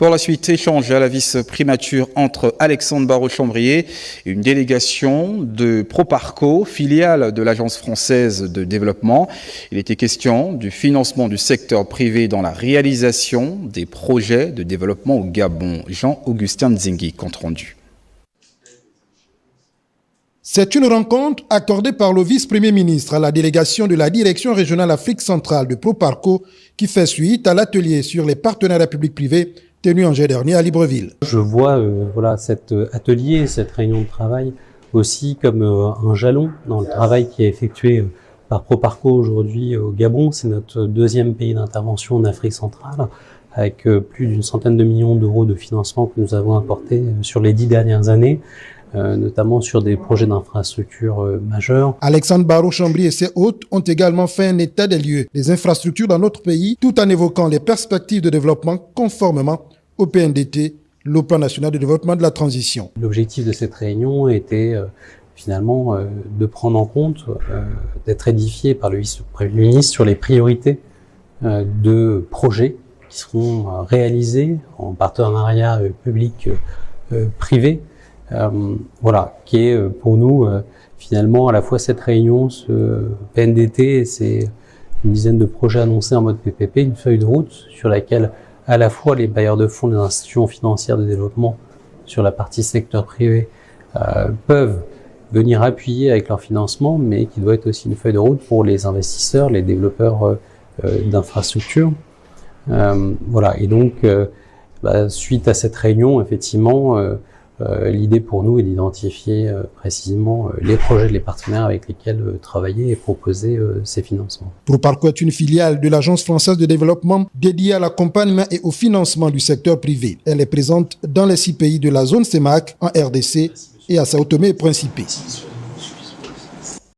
Pour la suite, échange à la vice-primature entre Alexandre Barraud-Chambrier et une délégation de Proparco, filiale de l'Agence française de développement. Il était question du financement du secteur privé dans la réalisation des projets de développement au Gabon. Jean-Augustin Nzingi, compte rendu. C'est une rencontre accordée par le vice-premier ministre à la délégation de la direction régionale Afrique centrale de Proparco qui fait suite à l'atelier sur les partenariats publics-privés tenu en juillet dernier à Libreville. Je vois cet atelier, cette réunion de travail aussi comme un jalon dans le travail qui est effectué par Proparco aujourd'hui au Gabon. C'est notre deuxième pays d'intervention en Afrique centrale avec plus d'une centaine de millions d'euros de financement que nous avons apporté sur les 10 dernières années. Notamment sur des projets d'infrastructures majeurs. Alexandre Barraud-Chambrier et ses hôtes ont également fait un état des lieux des infrastructures dans notre pays, tout en évoquant les perspectives de développement conformément au PNDT, le plan national de développement de la transition. L'objectif de cette réunion était finalement de prendre en compte, d'être édifié par le vice-premier ministre sur les priorités de projets qui seront réalisés en partenariat public-privé. Qui est pour nous finalement à la fois cette réunion, ce PNDT, c'est une dizaine de projets annoncés en mode PPP, une feuille de route sur laquelle à la fois les bailleurs de fonds, les institutions financières de développement sur la partie secteur privé peuvent venir appuyer avec leur financement, mais qui doit être aussi une feuille de route pour les investisseurs, les développeurs d'infrastructures. Et donc suite à cette réunion, effectivement, l'idée pour nous est d'identifier précisément les projets, les partenaires avec lesquels travailler et proposer ces financements. Proparco est une filiale de l'Agence française de développement dédiée à l'accompagnement et au financement du secteur privé. Elle est présente dans les 6 pays de la zone CEMAC, en RDC et à Sao Tomé et Principe.